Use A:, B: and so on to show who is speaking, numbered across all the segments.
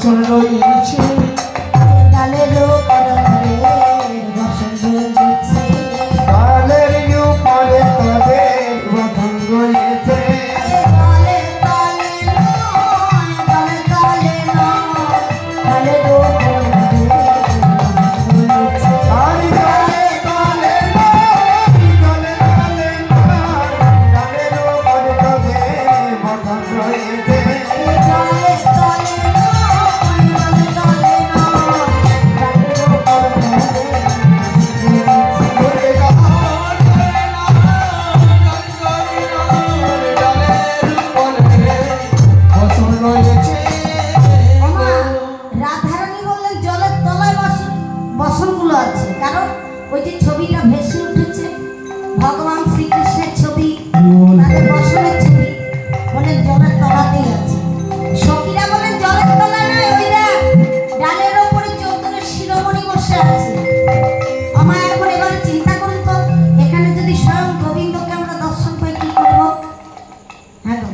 A: বসন রয়েছে
B: ডালের উপরে বসন রয়েছে
A: ডালের উপরে তাদের বসন রয়েছে
B: ডালে ডালে নয় ডালে ডালে নয় ডালের উপরে রয়েছে
A: আর ডালে ডালে নয় ডালে ডালে নয় ডালের উপরে তাদের বসন রয়েছে
B: ডালে ডালে নয় ডালে ডালে নয় ডালের উপরে রয়েছে ওমা, রাধারানী বললেন জলের তলায় বসনগুলো আছে, কারণ ওই যে ছবিটা ভেসে উঠেছে ভগবান শ্রীকৃষ্ণের ছবি, তাদের বসনের ছবি, বলেন জলের তলাতেই আছে। সখীরা বলেন জলের তলা নয়, ওই দেখ ডালের ওপরে চৌদ্দনের শিরোমণি বসে আছে। আমার এখন এবারে চিন্তা করুন তো, এখানে যদি স্বয়ং গোবিন্দকে আমরা দর্শন পাই কি করব? হ্যাঁ গো,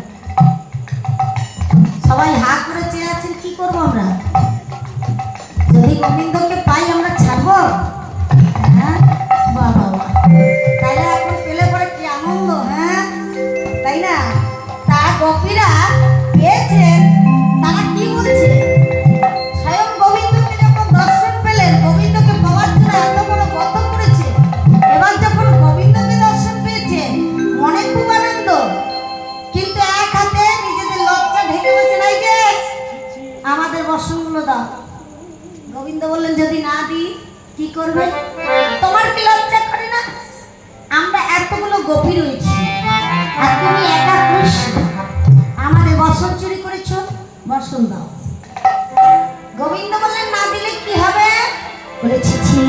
B: সবাই হা করে চেয়ে আছেন, কি করবো আমরা? যদি গোবিন্দকে পাই আমরা ছাড়বো? হ্যাঁ বাবা, তাইলে এখন পেলে পরে কি আনন্দ, হ্যাঁ তাই না? তা গোপীরা পেয়েছেন, তারা কি বলছে? স্বয়ং গোবিন্দকে যখন দর্শন পেলেন, গোবিন্দকে পাওয়ার জন্য এত বড় ব্রত করেছে, এবার যখন গোবিন্দকে দর্শন পেয়েছেন মনে খুব আনন্দ, কিন্তু এক হাতে নিজেদের লজ্জা ঢেকে বলছে নাই যে আমাদের বসনগুলো দাও। গোবিন্দ বললেন যদি না দিই কি করবে? তোমার কি লজ্জা করে না? আমরা এতগুলো গোপী রয়েছি আর তুমি একা কৃষ্ণ, আমাদের বসন চুরি করেছো, বসন দাও। গোবিন্দ বললেন না দিলে কি হবে? বলেছি ছি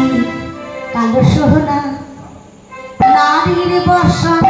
B: কালো সোহনা নারীর বসন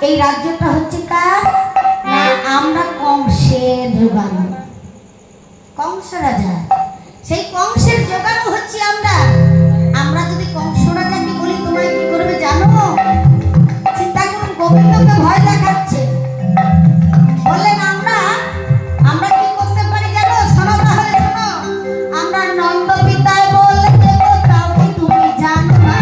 B: এই রাজ্যটা হচ্ছে কার? না আমরা কংসের যোগানো, কংস রাজা, সেই কংসের যোগানো হচ্ছে আমরা। আমরা যদি কংস রাজাকে বলি তোমায় কি করবে জানো? চিন্তা করুন, গোবিন্দকে ভয় দেখাচ্ছে, বললেন আমরা কি করতে পারি জানো? শোনো তাহলে শোনো, আমরা নন্দ পিতায় বলে দেব তাও কি তুমি জানো না?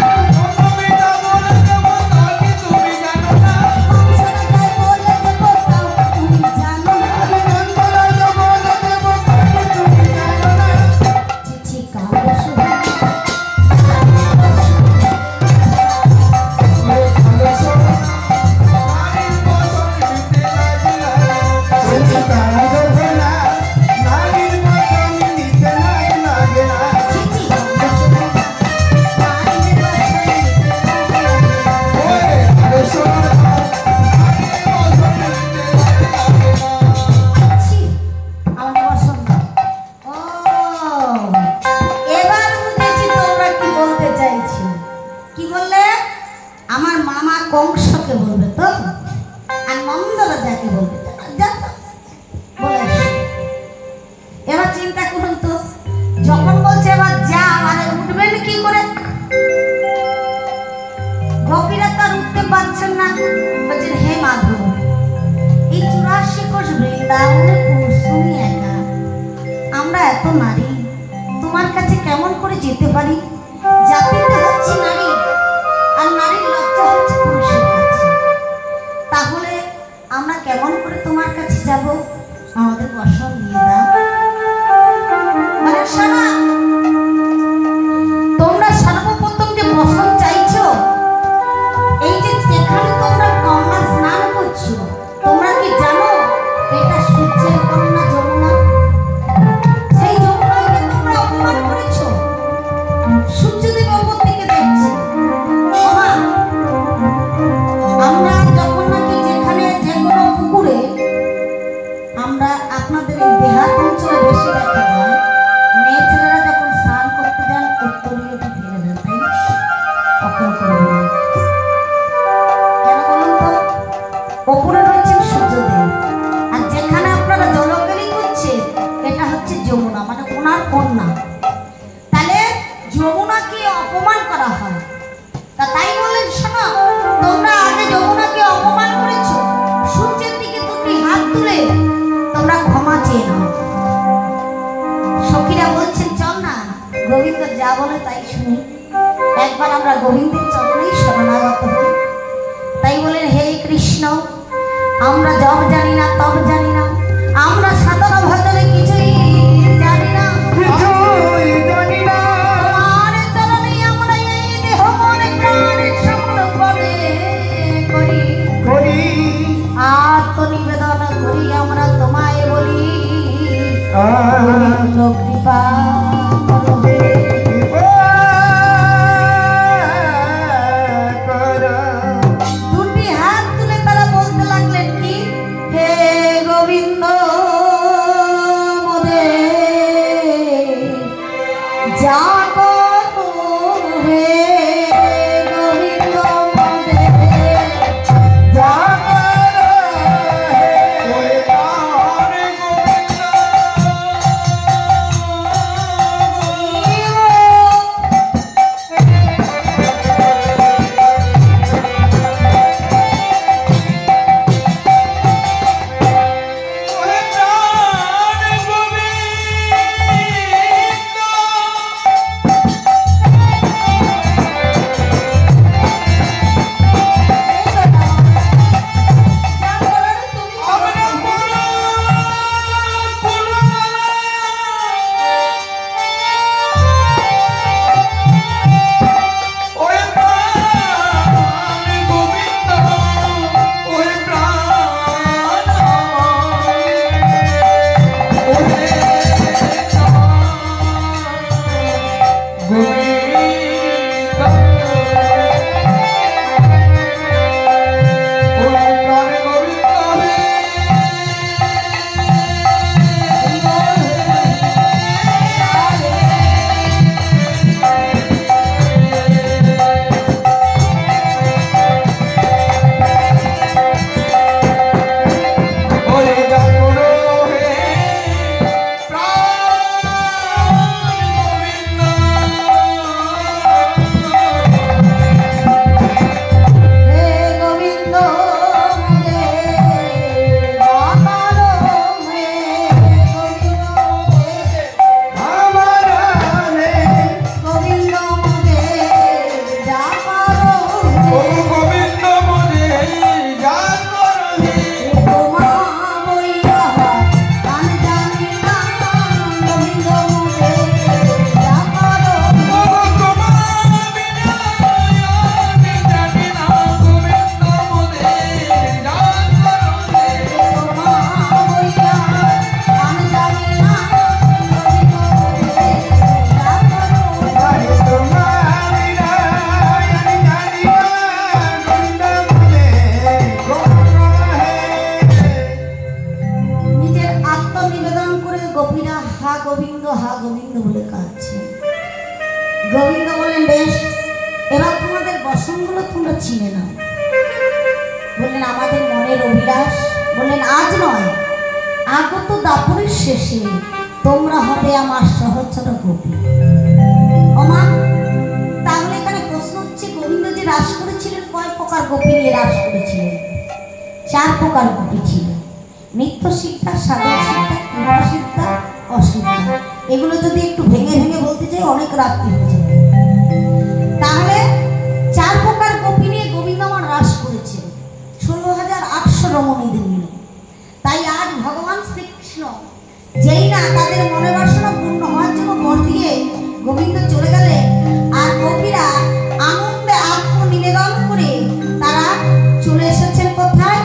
B: কংসকে বলবে তো, আর নন্দ রাজাকে বলবে তো, বলে এবার চিন্তা করুন তো, যখন বলছে এবার যা, মানে উঠবেন কি করে? গোপীরা তো আর উঠতে পারছেন না, বলছেন হে মাধব, এই 84 কোষ বৃন্দাবনে পুরুষ তুমি একা, আমরা এত নারী, তোমার কাছে কেমন করে যেতে পারি? জাতিতে হচ্ছে নারী, আর নারীর লজ্জা হচ্ছে পুরুষের কাছে। যা বলে তাই শুনি, একবার আমরা গোবিন্দের চরণেই শরণাগত হই। তাই বলেন, হে কৃষ্ণ, আমরা জব জানি না, তব জানি না, আমরা সাধনা ভজনে কিছুই জানি না।
A: কিছুই জানি না।
B: তোমার চরণেই আমরা এই দেহ মন প্রাণ সমর্পণে করি।
A: করি
B: আত্মনিবেদন করি আমরা তোমায় বলি,
A: আর
B: গোবিন্দ কৃপা করো হে। দুটি হাত তুলে তারা বলতে লাগলেন কি, হে গোবিন্দ মোদের যা করো হে গোবিন্দ মোদের যা গোবিন্দ বললেন, বেশ, এবার তোমাদের বসনগুলো তোমরা চিনে নাও। বললেন, আমাদের মনের অভিলাষ। বললেন, আজ নয়, আগত দাপরের শেষে তোমরা হবে আমার সহচর গোপী। ওমা, তাহলে এখানে প্রশ্ন হচ্ছে, গোবিন্দ যে রাস করেছিলেন কয় প্রকার গোপী নিয়ে রাস করেছিলেন? 4 প্রকার গোপী ছিল। নিত্য শিক্ষা, সাধন শিক্ষা, কৃপা শিক্ষা, অশিক্ষা। এগুলো যদি একটু ভেঙে ভেঙে বলতে চাই অনেক রাত্রি হয়ে যাবে। তাহলে 4 প্রকার গোপী নিয়ে গোবিন্দ আমার রাস করেছে 16,800 রমণীদের নিয়ে। তাই আজ ভগবান শ্রীকৃষ্ণ যেই না তাদের মনের বাসনা পূর্ণ হওয়ার জন্য বর দিয়ে গোবিন্দ চলে গেলে, আর গোপীরা আনন্দে আত্মনিবেদন করে তারা চলে এসেছেন কোথায়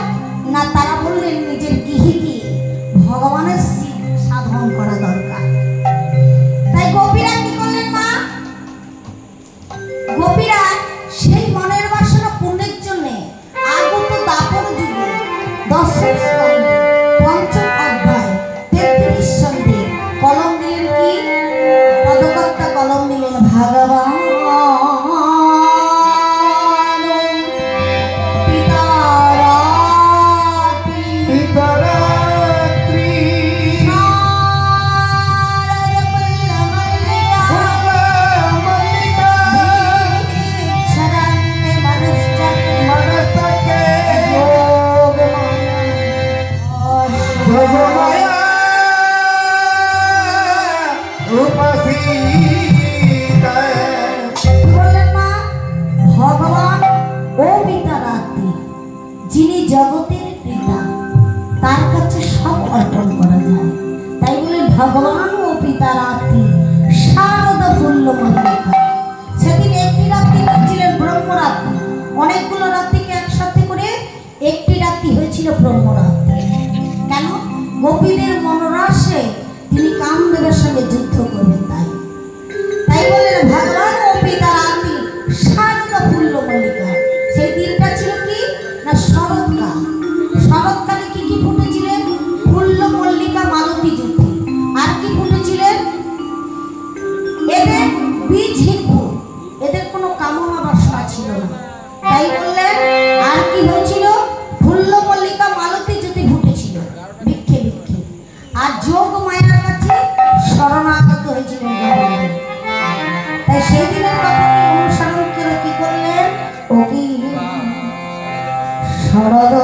B: না, তারা বললেন নিজের গৃহীকে ভগবানের সাধন করা দরকার। তাই গোপীরা কি করলেন মা? গোপীরা সেই মনের বাসনা পূর্ণের জন্য আগত দাপর যুগে 10ম স্কন্ধে 5ম অধ্যায় 33 ছন্দে কলম দিলেন কি? পদকর্তা কলম দিলেন ভগবান ব্রহ্মরাত। কেন? গোপীদের মনোরসে তিনি কামদেবের সঙ্গে যুদ্ধ করবেন। তাই বললেন ভগবান গোপী তার আরতি শারদা ফুল্ল মল্লিকা। সেই দিনটা ছিল কি না শরৎকাল। শরৎকালে কি কি ফুটেছিলেন? ফুল্ল মল্লিকা মালতী জ্যোতি। আর কি ফুটেছিলেন? এদের বীজহীন ফুল, এদের কোনো কামনা বাসনা ছিল না। তাই বললেন আর কি হয়েছিল? ফুল্ল মল্লিকা মালতী জ্যোতি ফুটেছিল বৃক্ষে বৃক্ষে। আর যোগ মায়ার কাছে শরণাগত হয়েছিলেন গোবিন্দ। তাই সেই দিনের কথাকে অনুসরণ করে কি করলেন? ও কি শরদ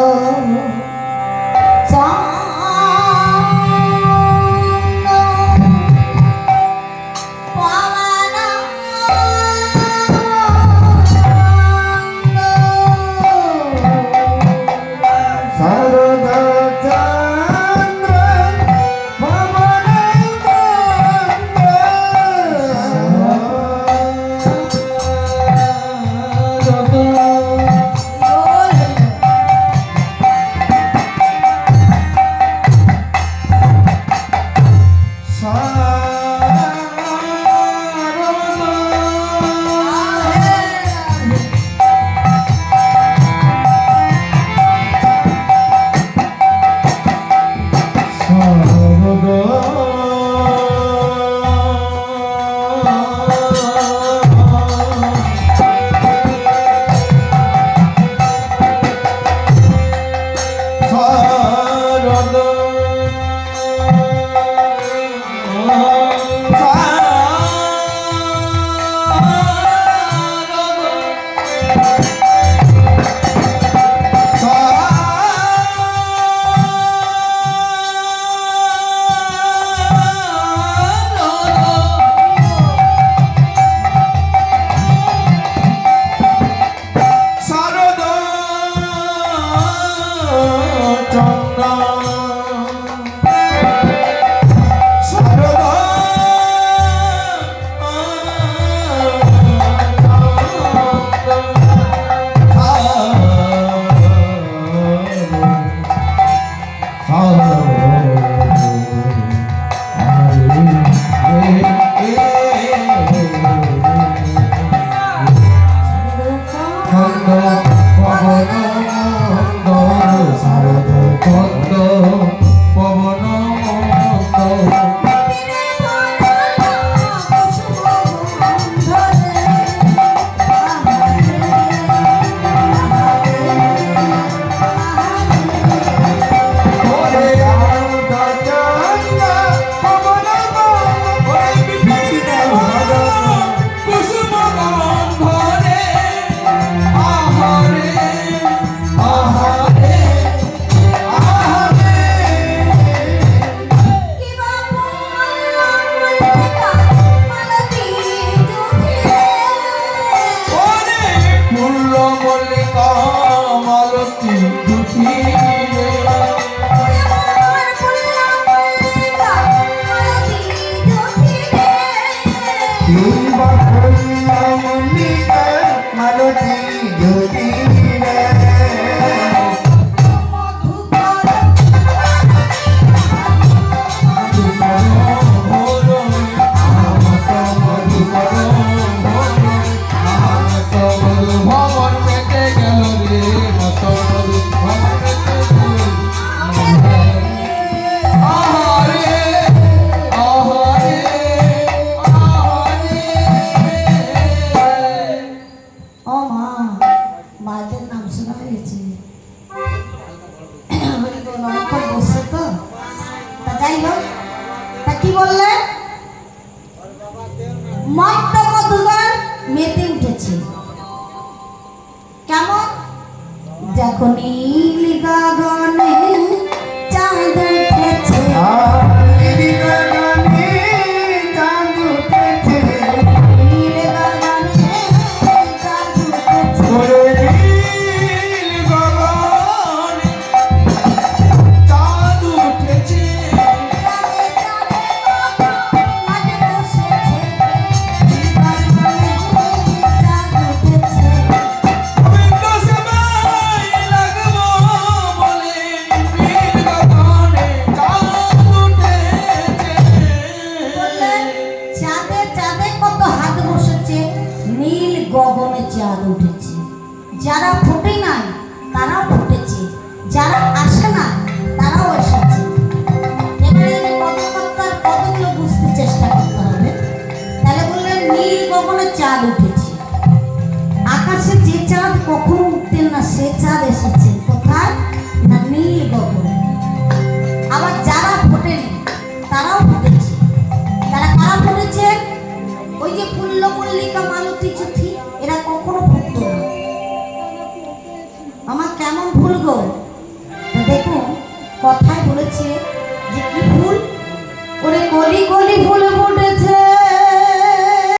B: যখন নীল গগনে চাঁদ উঠেছে,
A: নীল গগনে চাঁদ উঠেছে,
B: নীল গগনে চাঁদ উঠেছে,
A: ওরে নীল গগনে চাঁদ উঠেছে,
B: চাঁদে চাঁদে বাবা মাঝে বসেছে, নীল গগনে চাঁদ উঠেছে।
A: গোবিন্দ সেবায় লাগবো বলে
B: চাঁদ উঠেছে। যারা ফোটে নাই তারাও ফুটেছে, যারা আসে না তারাও এসেছে। এবারে এই পদকর্তার পদগুলো বুঝতে চেষ্টা করতে হবে। তাহলে বললেন নীল গগনে চাঁদ উঠেছে। আকাশে যে চাঁদ কখনো উঠতেন না সে চাঁদ এসেছে কোথায় না নীল গগনে। আবার যারা ফোটেনি তারাও ফুটেছে। তারা কারা ফুটেছে? ওই যে পুল্ল পল্লিকা মালতী চুথি, এরা কখনো ফুটত না। আমার কেমন ফুল গো? দেখুন কথায় বলেছে যে কি ফুল, ওরে কলি কলি ফুল ফুটেছে